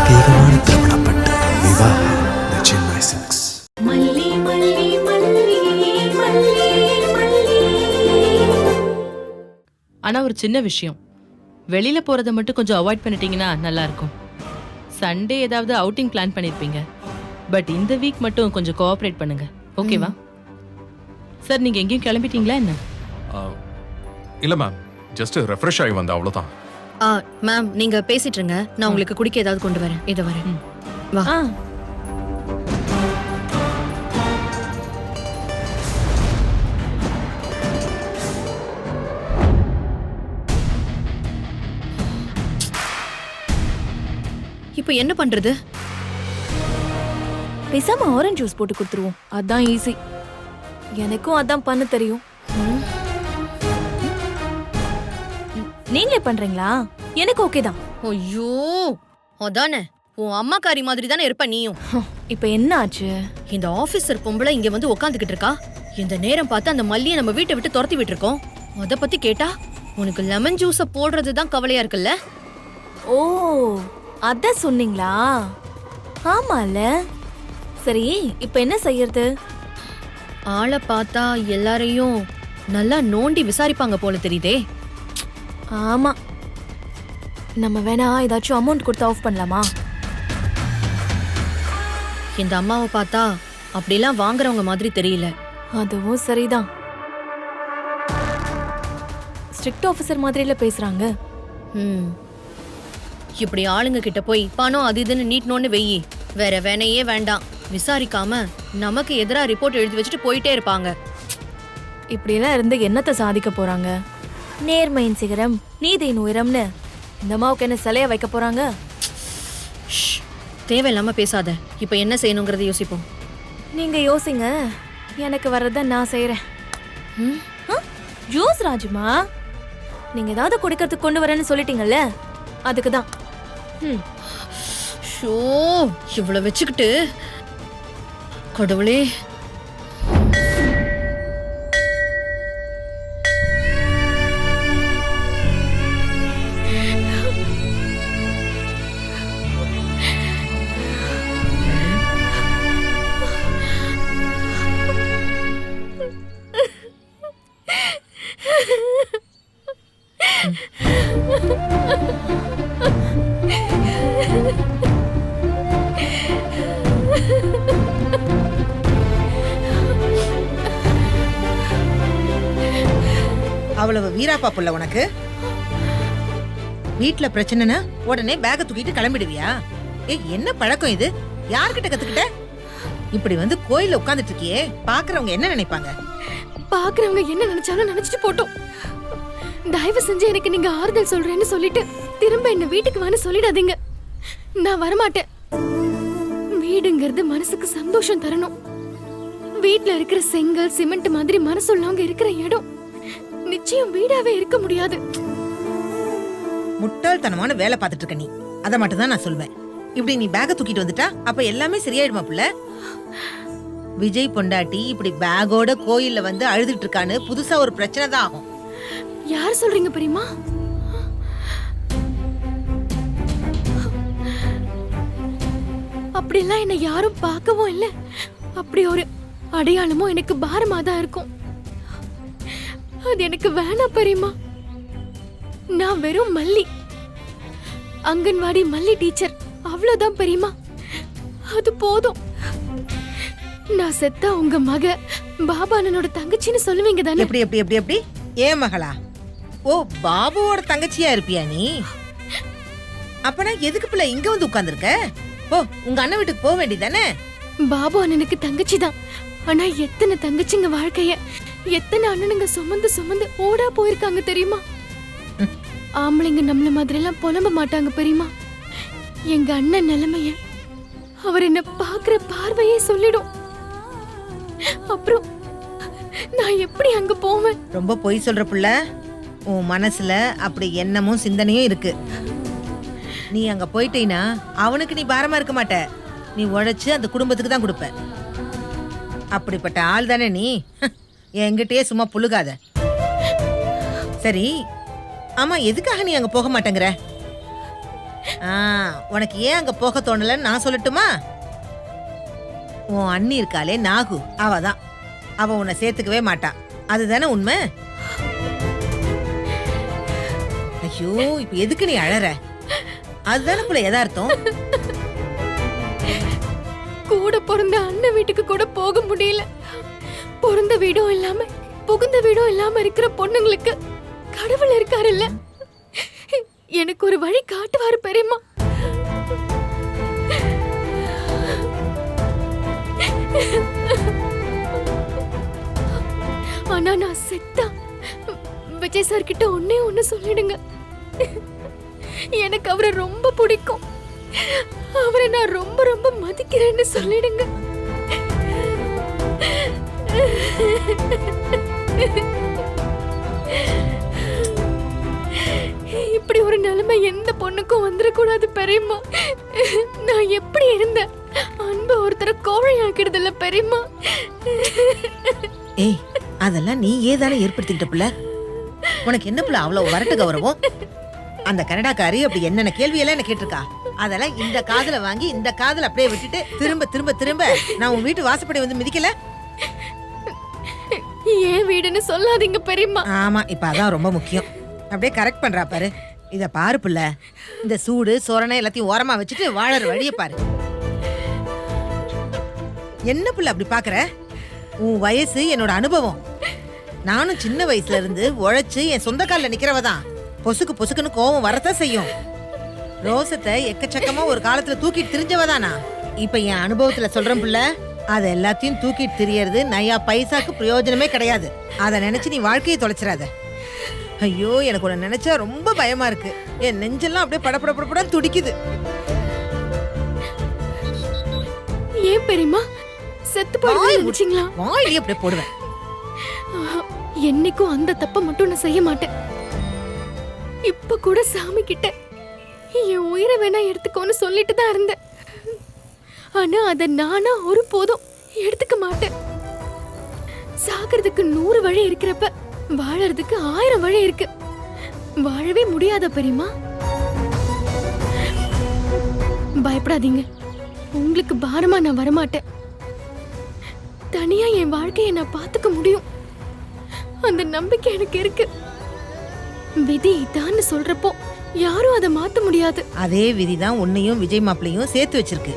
பிரத்யேகமான திருமணப்பட்டு விவாஹா தி சென்னை சில்க்ஸ். ஆனா ஒரு சின்ன விஷயம், வெளியில போறதை மட்டும் கொஞ்சம் அவாய்ட் பண்ணிட்டீங்கன்னா நல்லா இருக்கும். சண்டே ஏதாவது அவுட்டிங் பிளான் பண்ணிருப்பீங்க, பட் இந்த வீக் மட்டும் கொஞ்சம் கோஆபரேட் பண்ணுங்க, ஓகேவா? சார் நீங்க எங்கேயும் கிளம்பிட்டீங்களா என்ன? இல்ல மேம், ஜஸ்ட் ரெஃப்ரெஷ் ஆகி வந்தா அவ்வளவுதான். மேம் நீங்க பேசிட்டு இருங்க, நான் உங்களுக்கு குடிக்க ஏதாவது கொண்டு வரேன். இத வரேன், வா. இப்போ என்ன பண்றது? பேசாம ஆரஞ்சு ஜூஸ் போட்டு கொடுத்துருவோம், அதான் ஈஸி. எனக்கும் அதான் பண்ண தெரியும். நீங்களே பண்றீங்களா? எனக்கு ஓகே தான். ஐயோ அதானே, உன் அம்மாக்காரி மாதிரி தானே இருப்ப நீயும். இப்போ என்ன ஆச்சு? இந்த ஆபீசர் பொம்பளை இங்க வந்து உட்காந்துக்கிட்டு இருக்கா. இந்த நேரம் பார்த்து அந்த மல்லியை நம்ம வீட்டை விட்டு துரத்தி விட்டுருக்கோம். அத பத்தி கேட்டா உனக்கு லெமன் ஜூஸ போடுறதுதான் கவலையா இருக்குல்ல. ஓ அத சொன்னீங்களா? ஆமால. சரி இப்போ என்ன செய்யறது? ஆளை பார்த்தா எல்லாரையும் நல்லா நோண்டி விசாரிப்பாங்க போல தெரியுதே. ஆமா, நம்ம வேணா ஏதாச்சும் அமௌண்ட் கொடுத்து ஆஃப் பண்ணலாமா? இந்த அம்மாவை பார்த்தா அப்படிலாம் வாங்குறவங்க மாதிரி தெரியல. அதுவும் சரிதான், ஸ்ட்ரிக்ட் ஆபீசர் மாதிரில பேசுறாங்க. இப்படி ஆளுங்க கிட்ட போய் பணம் அது இதுன்னு நீட்டணும்னு வெயி, வேற வேணையே வேண்டாம். விசாரிக்காம நமக்கு எதிரா ரிப்போர்ட் எழுதி வச்சுட்டு போயிட்டே இருப்பாங்க. இப்படியெல்லாம் இருந்து என்னத்தை சாதிக்க போறாங்க? நேர்மையின் சிகரம் நீதியின் உயரம்னு இந்த அம்மாவுக்கு என்ன சிலைய வைக்க போறாங்க? தேவையில்லாம பேசாத. இப்ப என்ன செய்யணுங்கிறத யோசிப்போம். நீங்க யோசிங்க, எனக்கு வர்றத நான் செய்யறேன். ஜூஸ் ராஜுமா, நீங்க ஏதாவது குடிக்கிறதுக்கு கொண்டு வரேன்னு சொல்லிட்டீங்கல்ல, அதுக்குதான். ஷோ இவ்வளவு வச்சுக்கிட்டு கடவுளே. அவ்வளவு வீராப்பா புள்ள உனக்கு. வீட்டுல பிரச்சனைனா உடனே பேக தூக்கிட்டு கிளம்பிடுவியா? என்ன பழக்கம் இது? யார்கிட்ட கத்துக்கிட்ட? இப்படி வந்து கோயில்ல உட்கார்ந்துட்டு இருக்கியே, பாக்குறவங்க என்ன நினைப்பாங்க? பாக்குறவங்க என்ன நினைச்சாலும் நினைச்சிட்டு போட்டோம். தயவு செஞ்சு எனக்கு நீங்க ஆறுதல் சொல்றேன்னு சொல்லிட்டு திரும்ப என்ன வீட்டுக்கு வான்னு சொல்லிடாதீங்க. நான் வரமாட்டேன். வீடுங்கிறது மனசுக்கு சந்தோஷம் தரணும். வீட்ல இருக்கிற செங்கல் சிமெண்ட் மாதிரி மனசுள்ளவங்க இருக்கிற இடம் நிச்சயம் வீடாவே இருக்க முடியாது. முட்டாள்தனமான வேலை பார்த்துட்டு இருக்க நீ. அத மட்டும் தான் நான் சொல்வேன். இப்படி நீ பேக தூக்கிட்டு வந்துட்டா அப்ப எல்லாமே சரியாயிடுமா புள்ள? விஜய் பொண்டாட்டி இப்படி பேக்கோட கோயில்ல வந்து அழுதுட்டு இருக்கான்னு புதுசா ஒரு பிரச்சனை தான் ஆகும். யார் சொல்றீங்க பெரியமா? அப்படிலாம் என்ன யாரும் பார்க்கவும் இல்ல. அப்படி ஒரு அடையாளமும் எனக்கு பாரமா தான் இருக்கும். அது எனக்கு வேணாம் பெரியமா. நான் வெறும் மல்லி, அங்கன்வாடி மல்லி டீச்சர், அவ்வளவுதான் பெரியமா. அது போதும். நான் செத்தா உங்க மக பாபானனோட தங்கச்சின்னு சொல்லுவீங்க தானே? எப்படி எப்படி எப்படி எப்படி? ஏன் மகளா? ஓ, பாபுவோட தங்கச்சியா இருப்பியா நீ? அப்பனா எதுக்கு பிள்ளை இங்க வந்து உட்கார்ந்துருக்க? ஓ, உங்க அண்ணன் வீட்டுக்கு போக வேண்டியதானே? பாபு அண்ணனுக்கு தங்கச்சி தான். ஆனா எத்தனை தங்கச்சிங்க வாழ்க்கைய எத்தனை அண்ணனுங்க சுமந்து சுமந்து ஓடா போயிருக்காங்க தெரியுமா? ஆம்பளைங்க நம்மள மாதிரி எல்லாம் புலம்ப மாட்டாங்க பெரியமா. எங்க அண்ணன் நிலைமைய அவர் என்ன பாக்குற பார்வையே சொல்லிடும். அப்புறம் நான் எப்படி அங்க போவேன்? ரொம்ப பொய் சொல்ற புள்ள. உன் மனசுல அப்படி எண்ணமும் சிந்தனையும் இருக்கு. நீ அங்க போயிட்டீனா அவனுக்கு நீ பாரமா இருக்க மாட்ட. நீ உழைச்சு அந்த குடும்பத்துக்கு தான் கொடுப்ப. அப்படிப்பட்ட ஆள் தானே நீ. என்கிட்டயே சும்மா புழுகாத. சரி, ஆமா, எதுக்காக நீ அங்க போக மாட்டேங்கிற? உனக்கு ஏன் அங்க போக தோணலன்னு நான் சொல்லட்டுமா? உன் அண்ணி இருக்காளே நாகு, அவதான். அவ உன்னை சேர்த்துக்கவே மாட்டா. அதுதானே உண்மை? ஐயோ, இப்ப எதுக்கு நீ அழற? அதுதானே போல யதார்த்தம். கூட பிறந்த அண்ணன் வீட்டுக்கு கூட போக முடியல. பிறந்த வீடும் இல்லாம புகுந்த வீடும் இல்லாம இருக்கிற பொண்ணுங்களுக்கு கடவுள் இருக்காருல்ல, எனக்கு ஒரு வழி காட்டுவாரு பெரியம்மா. ஆனா நான் செத்தா விஜய் சார் கிட்ட ஒன்னே ஒண்ணு சொல்லிடுங்க. எனக்கு அவரை ரொம்ப பிடிக்கும், அவரை நான் ரொம்ப ரொம்ப மதிக்கிறேன்னு சொல்லிடுங்க. இப்படி ஒரு நிலைமை எந்த பொண்ணுக்கும் வந்துடக்கூடாது பெரியம்மா. நான் எப்படி இருந்தேன், அன்பு ஒருத்தரை கோழையாக்கிடுது இல்ல பெரியம்மா. ஏய், அதெல்லாம் நீ ஏதானே ஏற்படுத்திக்கிட்ட புள்ள. உனக்கு என்ன புள்ள அவ்வளவு வரட்டு கௌரவம்? அந்த கனடாக்காரி அப்படி என்னென்ன கேள்வி எல்லாம் என்ன கேட்டிருக்கா? அதெல்லாம் இந்த காதுல வாங்கி இந்த காதுல அப்படியே விட்டுட்டு திரும்ப திரும்ப திரும்ப நான் உன் வீட்டு வாசப்படி வந்து மிதிக்கல. ஏன் வீடுன்னு சொல்லாதீங்க பெரியம்மா. ஆமா, இப்ப அதான் ரொம்ப முக்கியம். அப்படியே கரெக்ட் பண்றா பாரு. இத பாரு புள்ள, இந்த சூடு சொரணை எல்லாத்தையும் ஓரமா வச்சுட்டு வாழற வழிய பாரு. என்ன புள்ள அப்படி பாக்குற? உன் வயசு என்னோட அனுபவம். நானும் சின்ன வயசுல இருந்து உழைச்சு என் சொந்த கால்ல நிக்கிறவதான். பொசுக்கு பொசுக்குன்னு கோவம் வரத்தான் செய்யும். ரோசத்தை எக்கச்சக்கமா ஒரு காலத்துல தூக்கிட்டு திரிஞ்சவதானா. இப்ப என் அனுபவத்துல சொல்றேன் புள்ள, அத எல்லாத்தையும் தூக்கிட்டு திரியறது நயா பைசாக்கு பிரயோஜனமே கிடையாது. அத நினைச்சு நீ வாழ்க்கையை தொலைச்சிடாத. ஐயோ, எனக்கு உன்னை நினைச்சா ரொம்ப பயமா இருக்கு. என் நெஞ்செல்லாம் அப்படியே படப்படப்படப்பட துடிக்குது. ஏன் பெரியம்மா செத்து போயிடுவீங்களா? வாயிலே அப்படியே போடுவேன். என்னைக்கும் அந்த தப்ப மட்டும் நான் செய்ய மாட்டேன். இப்ப கூட சாமி கிட்ட என் உயிரை வேணா எடுத்துக்கோன்னு சொல்லிட்டு தான் இருந்தேன். ஆனா அத நானா ஒரு போதும் எடுத்துக்க மாட்டேன். சாகிறதுக்கு 100 வழி இருக்கிறப்ப வாழறதுக்கு 1000 வழி இருக்கு. வாழவே முடியாத பெரியம்மா. பயப்படாதீங்க, உங்களுக்கு பாரமா நான் வரமாட்டேன். தனியா என் வாழ்க்கையை நான் பார்த்துக்க முடியும். அந்த நம்பிக்கை எனக்கு இருக்கு. விதி இதான்னு சொல்றப்போ யாரும் அதை மாத்த முடியாது. அதே விதிதான் உன்னையும் விஜய் மாப்பிளையும் சேர்த்து வச்சிருக்கு.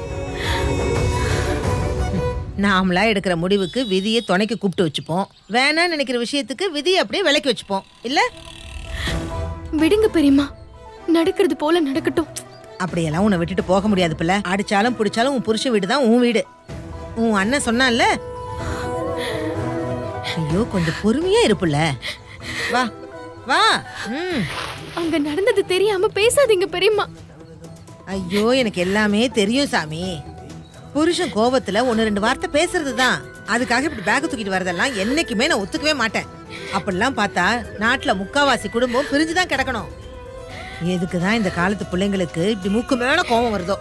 நாமளா எடுக்கிற முடிவுக்கு விதியை துணைக்கு கூப்பிட்டு வச்சுப்போம். வேணான்னு நினைக்கிற விஷயத்துக்கு விதியை அப்படியே விலக்கி வச்சுப்போம் இல்ல? விடுங்க பெரியம்மா, நடக்கிறது போல நடக்கட்டும். அப்படியெல்லாம் உன்னை விட்டுட்டு போக முடியாது பிள்ளை. அடிச்சாலும் பிடிச்சாலும் உன் புருஷன் வீடு தான் உன் வீடு. உன் அண்ணன் சொன்னான்ல. ஐயோ, கொஞ்சம் பொறுமையா இருப்புல. வா வா. அங்க நடந்தது தெரியாம பேசாதீங்க பெரியம்மா. ஐயோ, எனக்கு எல்லாமே தெரியும் சாமி. புருஷன் கோபத்துல 1-2 வார்த்தை பேசுறதுதான். அதுக்காக இப்படி பேக் தூக்கிட்டு வரதெல்லாம் என்னைக்குமே நான் ஒத்துக்கவே மாட்டேன். அப்படிலாம் பார்த்தா நாட்டுல 3/4 குடும்பம் பிரிஞ்சுதான் கிடக்கணும். எதுக்குதான் இந்த காலத்து பிள்ளைங்களுக்கு இப்படி மூக்கு மேல கோபம் வருதோ?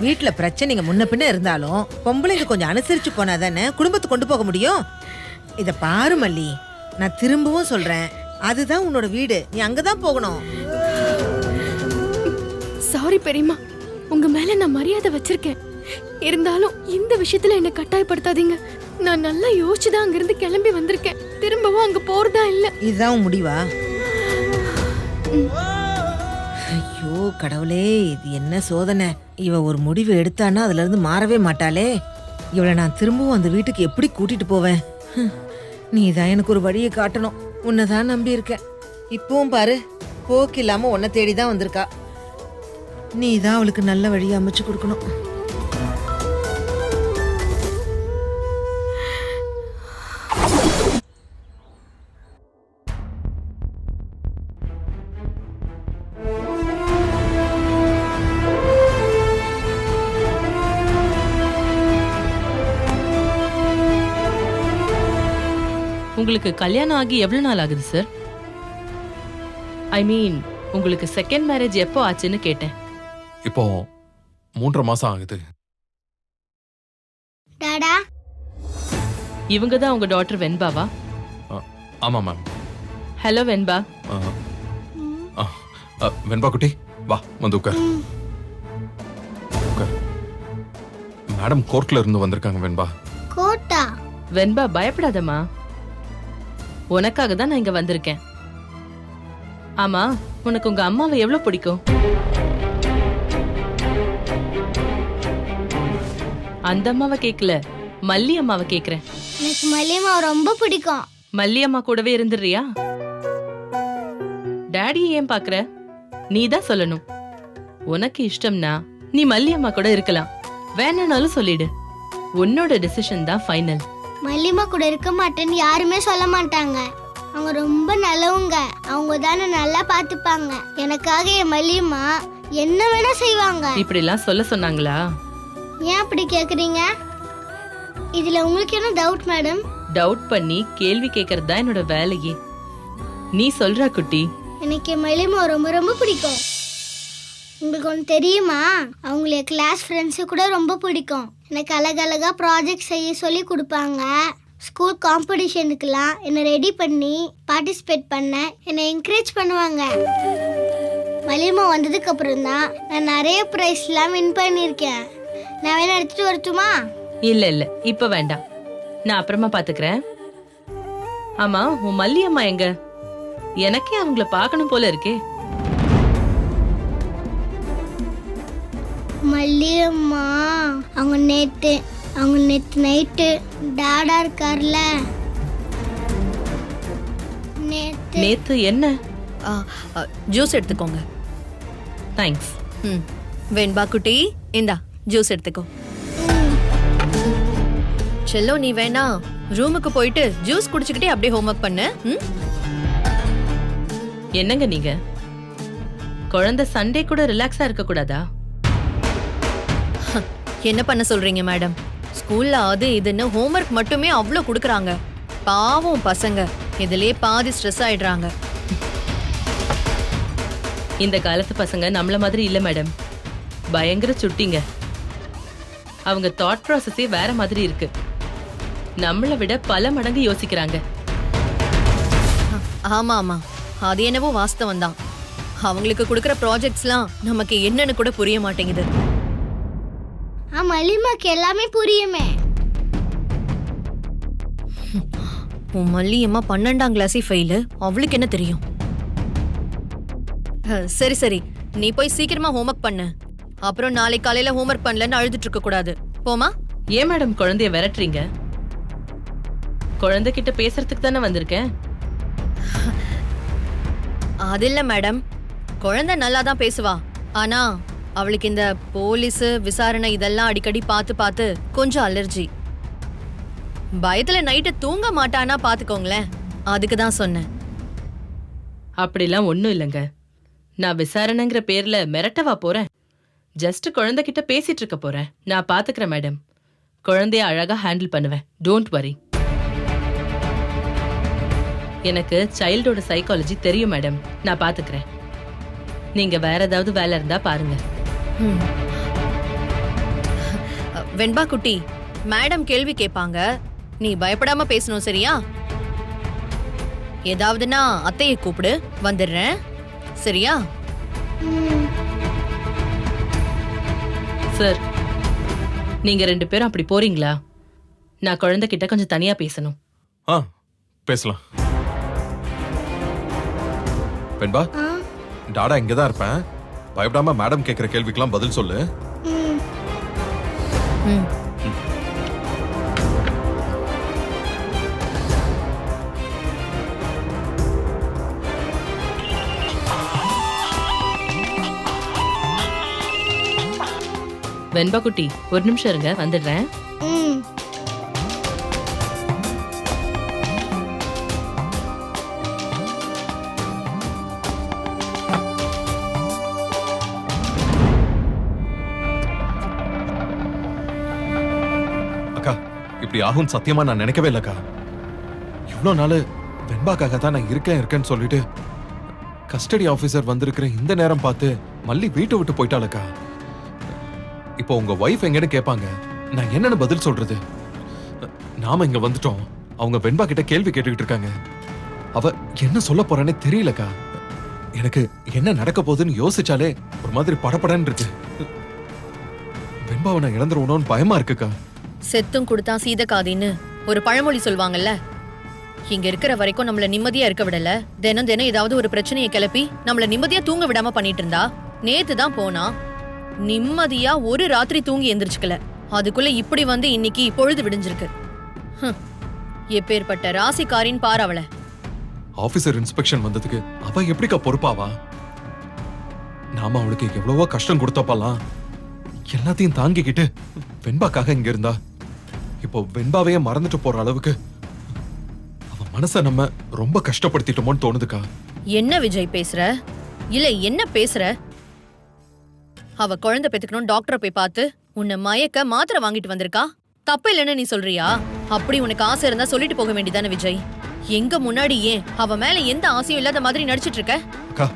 வீட்டுல பிரச்சனைங்க முன்ன பின்ன இருந்தாலும் பொம்பளைங்க கொஞ்சம் அனுசரிச்சு போனா தானே குடும்பத்தை கொண்டு போக முடியும். இத பாரு மல்லி, நான் திரும்பவும் சொல்றேன், அதுதான் உன்னோட வீடு. நீ அங்கதான் போகணும். சாரி பெரியம்மா, உங்க மேல நான் மரியாதை வச்சிருக்கேன். இருந்தாலும் இந்த விஷயத்துல என்ன கட்டாயப்படுத்தாதீங்க. நான் நல்லா யோசிச்சுதான் அங்கிருந்து கிளம்பி வந்திருக்கேன். திரும்பவும் அங்க போறதா இல்ல. இதுதான் உன் முடிவா? ஐயோ கடவுளே, இது என்ன சோதனை! இவ ஒரு முடிவு எடுத்தான்னா அதுல இருந்து மாறவே மாட்டாளே. இவளை நான் திரும்பவும் அந்த வீட்டுக்கு எப்படி கூட்டிட்டு போவேன்? நீ தான் எனக்கு ஒரு வழியை காட்டணும். உன்னைதான் நம்பி இருக்கேன். இப்பவும் பாரு, போக்கு இல்லாம உன்னை தேடிதான் வந்திருக்கா. நீ தான் அவளுக்கு நல்ல வழியை அமைச்சு கொடுக்கணும். உங்களுக்கு கல்யாணம் ஆகி எவ்வளவு நாள் ஆகுது சார்? ஐ மீன், உங்களுக்கு செகண்ட் மேரேஜ் எப்போ ஆச்சுன்னு கேட்டேன். இப்போ 3.5 மாசம் ஆகுது. டாடா, இவங்க தான் உங்க டாட்டர் வெண்பாவா? ஆமா மேம். ஹலோ வெண்பா. வெண்பா குட்டி, வா வந்து உட்கார். உட்கார். மேடம் கோர்ட்ல இருந்து வந்திருக்காங்க வெண்பா. கோட்டா வெண்பா பயப்படாதம்மா, உனக்காக தான் நான் இங்க வந்திருக்கேன். ஆமா, உனக்கு உங்க அம்மாவை எவ்வளவு பிடிக்கும்? அந்த அம்மாவை கேக்கல, மல்லி அம்மாவை கேக்குறேன். எனக்கு மல்லியம்மா ரொம்ப பிடிக்கும். மல்லி அம்மா கூடவே இருந்துடுறியா? டாடியை ஏன் பாக்குற? நீ தான் சொல்லணும். உனக்கு இஷ்டம்னா நீ மல்லி அம்மா கூட இருக்கலாம், வேணானாலும் சொல்லிடு. உன்னோட டிசிஷன் தான் ஃபைனல். மல்லியம்மா கூட இருக்க மாட்டேன்னு யாருமே சொல்ல மாட்டாங்க. அவங்க ரொம்ப நல்லவங்க. அவங்க தானே நல்லா பாத்துப்பாங்க. எனக்காக என் மல்லியம்மா என்ன வேணா செய்வாங்க. இப்படி எல்லாம் சொல்ல சொன்னாங்களா? ஏன் அப்படி கேக்குறீங்க? இதுல உங்களுக்கு என்ன டவுட் மேடம்? டவுட் பண்ணி கேள்வி கேட்கறது தான் என்னோட வேலையே. நீ சொல்றா குட்டி. எனக்கு என் மல்லியம்மா ரொம்ப ரொம்ப பிடிக்கும். உங்களுக்கு ஒன்று தெரியுமா? அவங்கள கிளாஸ் ஃப்ரெண்ட்ஸு கூட ரொம்ப பிடிக்கும். எனக்கு அழகழகா ப்ராஜெக்ட் செய்ய சொல்லி கொடுப்பாங்க. ஸ்கூல் காம்படிஷனுக்கெல்லாம் என்னை ரெடி பண்ணி பார்ட்டிசிபேட் பண்ண என்னை என்கரேஜ் பண்ணுவாங்க. மல்லியம்மா வந்ததுக்கு அப்புறம் தான் நான் நிறைய ப்ரைஸ்லாம் வின் பண்ணியிருக்கேன். நான் வேணா எடுத்துட்டு வரட்டுமா? இல்ல இல்ல, இப்ப வேண்டாம், நான் அப்புறமா பாத்துக்கிறேன். ஆமா, உன் மல்லி அம்மா எங்க? எனக்கே அவங்கள பார்க்கணும் போல இருக்கே. மல்லியம்மா அவங்க நேத்து நைட்டு டாடா இருக்கார்ல, நேத்து என்ன? ஜூஸ் எடுத்துக்கோங்க. தேங்க்ஸ். வெண்பா குட்டி, இந்தா ஜூஸ் எடுத்துக்கோ. செல்லோ, நீ வேணா ரூமுக்கு போயிட்டு ஜூஸ் குடிச்சுக்கிட்டே அப்படியே ஹோம்வொர்க் பண்ணு. என்னங்க நீங்க? குழந்தை சண்டே கூட ரிலாக்ஸா இருக்க கூடாதா? என்ன பண்ண சொல்றீங்க மேடம்? ஸ்கூல்ல அது இதுன்னு ஹோம்வொர்க் மட்டுமே அவ்வளோ கொடுக்குறாங்க. பாவம் பசங்க இதுலயே பாதி ஸ்ட்ரெஸ் ஆயிடுறாங்க. இந்த காலத்து பசங்க நம்மள மாதிரி இல்ல மேடம், பயங்கர சுட்டிங்க. அவங்க தாட் ப்ராசஸே வேற மாதிரி இருக்கு. நம்மளை விட பல மடங்கு யோசிக்கிறாங்க. ஆமா ஆமா, அது என்னவோ வாஸ்தவம் தான். அவங்களுக்கு கொடுக்குற ப்ராஜெக்ட்ஸ்லாம் நமக்கு என்னன்னு கூட புரிய மாட்டேங்குது. மல்லியம்மாக்கு எல்லாமே புரியுமே. உன் மல்லியம்மா 12ஆம் கிளாஸே ஃபெயிலு, அவளுக்கு என்ன தெரியும்? சரி சரி, நீ போய் சீக்கிரமா ஹோம்வொர்க் பண்ணு. அப்புறம் நாளை காலையில ஹோம்வொர்க் பண்ணலன்னு அழுதுட்டு இருக்க கூடாது. போமா? ஏன் மேடம் குழந்தைய விரட்டுறீங்க? குழந்தைகிட்ட பேசுறதுக்கு தானே வந்திருக்கேன். அது இல்ல மேடம், குழந்தை நல்லா தான் பேசுவா. ஆனா அவளுக்கு இந்த போலீஸ் விசாரணை இதெல்லாம் அடிக்கடி பார்த்து பார்த்து கொஞ்சம் அலர்ஜி. பயத்துல நைட்டு தூங்க மாட்டானா பாத்துக்கோங்களேன். அதுக்கு தான் சொன்னேன். அப்படிலாம் ஒண்ணும் இல்லைங்க. நான் விசாரணைங்கிற பேர்ல மிரட்டவா போறேன்? ஜஸ்ட் குழந்தைகிட்ட பேசிட்டு இருக்க போறேன். நான் பாத்துக்கிறேன் மேடம். குழந்தைய அழகா ஹேண்டில் பண்ணுவேன். Don't worry. எனக்கு சைல்டோட சைக்காலஜி தெரியும் மேடம். நான் பாத்துக்கிறேன். நீங்க வேற ஏதாவது வேலை இருந்தா பாருங்க. வெண்பா குட்டி, மேடம் கேள்வி கேட்பாங்க, நீ பயப்படாம பேசணும், சரியா? ஏதாவதுன்னா அத்தையை கூப்பிடு, வந்துடுறேன், சரியா? சார், நீங்க 2 பேரும் அப்படி போறீங்களா? நான் குழந்தைகிட்ட கொஞ்சம் தனியா பேசணும். பேசலாம். வெண்பா, டாடா இங்கதான் இருப்பேன். பயப்படாம மேடம் கேக்குற கேள்விக்கெல்லாம் பதில் சொல்லு. வெண்பா குட்டி, ஒரு நிமிஷம் இருங்க, வந்துடுறேன். இப்படி ஆகும் சத்தியமா நான் நினைக்கவே இல்லக்கா. இவ்வளவு நாள் வெண்பாக்காக தான் நான் இருக்கேன்னு சொல்லிட்டு கஸ்டடி ஆபீசர் வந்திருக்கிற இந்த நேரம் பார்த்து மல்லி வீட்டை விட்டு போயிட்டாளக்கா. இப்போ உங்க வைஃப் எங்கன்னு கேட்பாங்க, நான் என்னன்னு பதில் சொல்றது? நாம இங்க வந்துட்டோம், அவங்க வெண்பா கிட்ட கேள்வி கேட்டுக்கிட்டு இருக்காங்க. அவ என்ன சொல்ல போறானே தெரியலக்கா. எனக்கு என்ன நடக்க போகுதுன்னு யோசிச்சாலே ஒரு மாதிரி படபடன்னு இருக்கு. வெண்பாவை நான் இழந்துருவணும்னு பயமா இருக்குக்கா. செத்தும் கொடுத்தா சீதக்காதின்னு ஒரு பழமொழி சொல்வாங்கல்ல. இங்க இருக்கிற வரைக்கும் நம்மள நிம்மதியா இருக்க விடல, தினம் தினம் ஏதாவது ஒரு பிரச்சனையை கிளப்பி நம்மள நிம்மதியா தூங்க விடாம பண்ணிட்டு இருந்தா. நேத்து தான் போனா, நிம்மதியா ஒரு ராத்திரி தூங்கி எந்திரிச்சுக்கல, அதுக்குள்ள இப்படி வந்து இன்னைக்கு பொழுது விடிஞ்சிருக்கு. எப்பேற்பட்ட ராசிக்காரின் பாரு அவள. ஆபீசர் இன்ஸ்பெக்ஷன் வந்ததுக்கு அவ எப்படிக்கா பொறுப்பாவா? நாம அவளுக்கு எவ்வளவோ கஷ்டம் கொடுத்தப்பலாம் எல்லாத்தையும் தாங்கிக்கிட்டு வெண்பாக்காக இங்க இருந்தா. இப்போ வெண்பாவையே மறந்துட்டு போற அளவுக்கு அவ மனச நம்ம ரொம்ப கஷ்டப்படுத்திட்டோமோன்னு தோணுதுக்கா. என்ன விஜய் பேசுற? இல்ல என்ன பேசுற? அவ குழந்தை பெத்துக்கணும் டாக்டரை போய் பார்த்து உன்னை மயக்க மாத்திரை வாங்கிட்டு வந்திருக்கா. தப்பு இல்லைன்னு நீ சொல்றியா? அப்படி உனக்கு ஆசை இருந்தா சொல்லிட்டு போக வேண்டியதானே விஜய். எங்க முன்னாடி ஏன் அவ மேல எந்த ஆசையும் இல்லாத மாதிரி நடிச்சிட்டு இருக்க? அக்கா,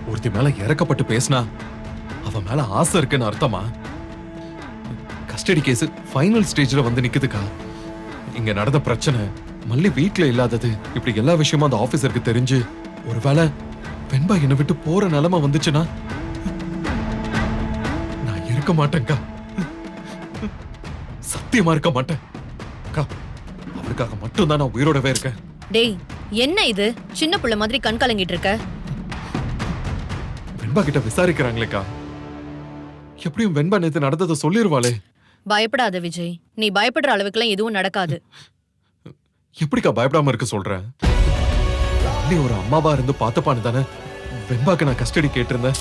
ஒருத்தி மேல இறக்கப்பட்டு பேசினா அவ மேல ஆசை இருக்குன்னு அர்த்தமா? கஸ்டடி கேஸ் ஃபைனல் ஸ்டேஜ்ல வந்து நிக்குதுக்கா. இங்க நடந்த பிரச்சனை, மல்லி வீட்ல இல்லாதது, இப்படி எல்லா விஷயமும் அந்த ஆபீசருக்கு தெரிஞ்சு ஒருவேளை வெண்பா என்னை விட்டு போற நிலைமை வந்துச்சுன்னா நான் இருக்க மாட்டேன்க்கா. சத்தியமா இருக்க மாட்டேன் அக்கா. அவருக்காக மட்டும்தான் நான் உயிரோடவே இருக்கேன். டேய், என்ன இது சின்ன புள்ள மாதிரி கண் கலங்கிட்டு இருக்க? வெண்பா கிட்ட விசாரிக்கிறாங்களேக்கா. எப்படியும் வெண்பா நேத்து நடந்ததை சொல்லிருவாளே. பயப்படாத விஜய், நீ பயப்படுற அளவுக்குலாம் எதுவும் நடக்காது. எப்படிக்கா பயப்படாம இருக்க சொல்ற? நீ ஒரு அம்மாவா இருந்து பாத்துப்பான்னு தானே வெண்பாக்கு நான் கஸ்டடி கேட்டிருந்தேன்.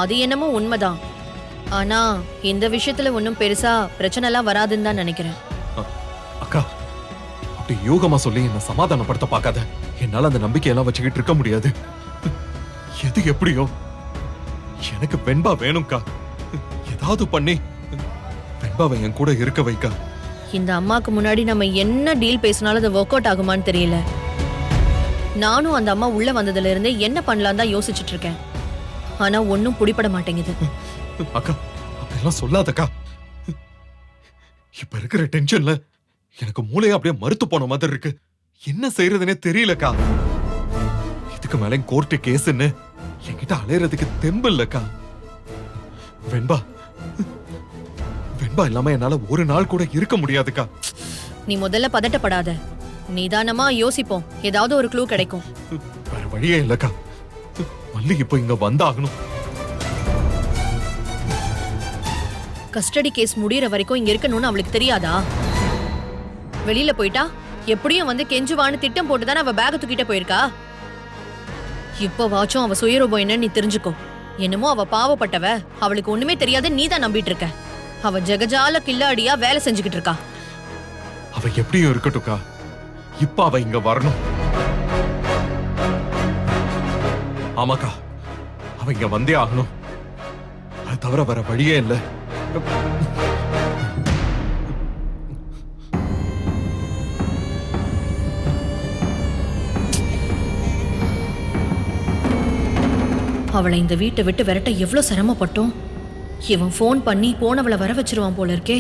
அது என்னமோ உண்மைதான். ஆனா இந்த விஷயத்துல ஒன்னும் பெருசா பிரச்சனை எல்லாம் வராதுன்னு தான் நினைக்கிறேன். அக்கா, அப்படி யோகமா சொல்லி என்ன சமாதானப்படுத்த பார்க்காத. என்னால அந்த நம்பிக்கையெல்லாம் வச்சுக்கிட்டு இருக்க முடியாது. எது எப்படியோ எனக்கு வெண்பா வேணும்க்கா. ஏதாவது பண்ணி வெண்பாவை என் கூட இருக்க வைக்கா. இந்த அம்மாக்கு முன்னாடி நம்ம என்ன டீல் பேசினாலும் அது ஒர்க் அவுட் ஆகுமான்னு தெரியல. நானும் அந்த அம்மா உள்ள வந்ததுல இருந்தே என்ன பண்ணலாம் தான் யோசிச்சுட்டு இருக்கேன். ஆனா ஒன்னும் புடிப்பட மாட்டேங்குது. அக்கா, அப்படிலாம் சொல்லாதக்கா. இப்ப இருக்கிற டென்ஷன்ல எனக்கு மூளையை அப்படியே மறுத்து போன மாதிரி இருக்கு. என்ன செய்யறதுனே தெரியலக்கா. இதுக்கு மேல கோர்ட்டு கேஸ்ன்னு என்கிட்ட அலையறதுக்கு தெம்பு இல்லக்கா. வெண்பா வெண்பா இல்லாம என்னால ஒரு நாள் கூட இருக்க முடியாதுக்கா. நீ முதல்ல பதட்டப்படாத, நிதானமா யோசிப்போம், ஏதாவது ஒரு க்ளூ கிடைக்கும். வேற வழியே இல்லக்கா. மல்லி இப்ப இங்க வந்தாகணும். கஸ்டடி கேஸ் முடியற வரைக்கும் இங்க இருக்கணும்னு அவளுக்கு தெரியாதா? வெளியில போயிட்டா எப்படியும் வந்து கெஞ்சுவான்னு திட்டம் போட்டுதானே அவ பேக தூக்கிட்ட போயிருக்கா. இப்ப வாச்சும் அவ சுயரூபம் என்னன்னு நீ தெரிஞ்சுக்கோ. என்னமோ அவ பாவப்பட்டவ, அவளுக்கு ஒண்ணுமே தெரியாது நீ தான் நம்பிட்டு இருக்க. அவ ஜெகஜால கில்லாடியா வேலை செஞ்சுக்கிட்டு இருக்கா. அவ எப்படியும் இருக்கட்டும்க்கா. இப்ப அவ இங்க வரணும். ஆமாக்கா, அவ இங்க வந்தே ஆகணும். அது தவிர வேற வழியே இல்லை. அவளை இந்த வீட்டை விட்டு விரட்ட எவ்வளவு சிரமப்பட்டோம். இவன் ஃபோன் பண்ணி போனவளை வர வச்சிருவான் போல இருக்கே.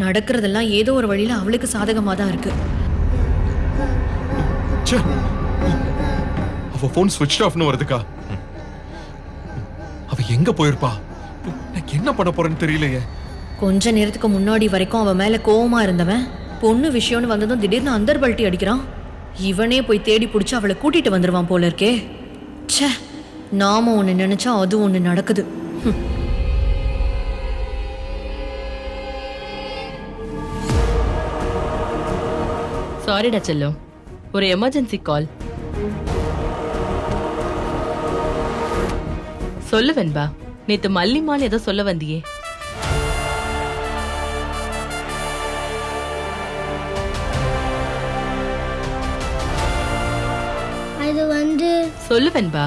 நடக்கிறதெல்லாம் ஏதோ ஒரு வழியில அவளுக்கு சாதகமா தான் இருக்கு. அவ போன் ஸ்விட்ச் ஆஃப்னு வருதுக்கா. அவ எங்க போயிருப்பா? எனக்கு என்ன பண்ண போறேன்னு தெரியலையே. கொஞ்ச நேரத்துக்கு முன்னாடி வரைக்கும் அவ மேல கோவமா இருந்தவன் பொண்ணு விஷயம்னு வந்ததும் திடீர்னு அந்தர் பல்ட்டி அடிக்கிறான். இவனே போய் தேடி பிடிச்சு அவளை கூட்டிட்டு வந்துருவான் போல இருக்கே. ச்சே, நாம ஒண்ணு நினைச்சா அது ஒண்ணு நடக்குது. சாரிடா செல்லம், ஒரு எமர்ஜென்சி கால். சொல்லு வெண்பா, நேத்து மல்லிமான் ஏதோ சொல்ல வந்தியே. அது வந்து சொல்லு வெண்பா,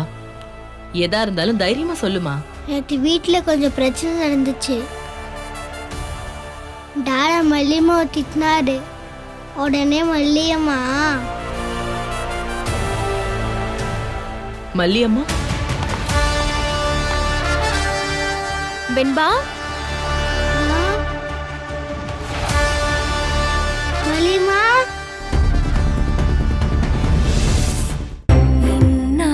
எதா இருந்தாலும் தைரியமா சொல்லுமா. நேற்று வீட்டில் கொஞ்சம் பிரச்சனை நடந்துச்சு. டாடா மல்லியம்மா திட்டினாரு. உடனே மல்லியம்மா மல்லியம்மா வெண்பா, மல்லியம்மா இன்னா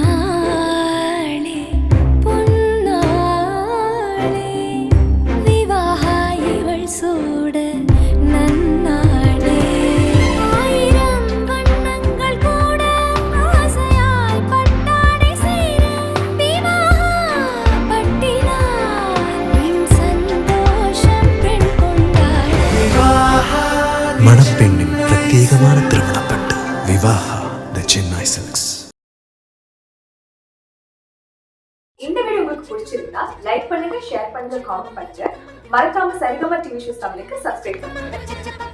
மணப்பெண்ணின் பிரத்யேகமான திருமணப்பட்டு விவாஹா த சென்னை சில்க்ஸ். இந்த வீடியோ உங்களுக்கு பிடிச்சிருந்தா லைக் பண்ணுங்க, ஷேர் பண்ணுங்க, காமெண்ட் பண்ணுங்க. மறக்காம சரிகமா டிவி ஷோஸ் தமிழுக்கு சப்ஸ்கிரைப் பண்ணுங்க.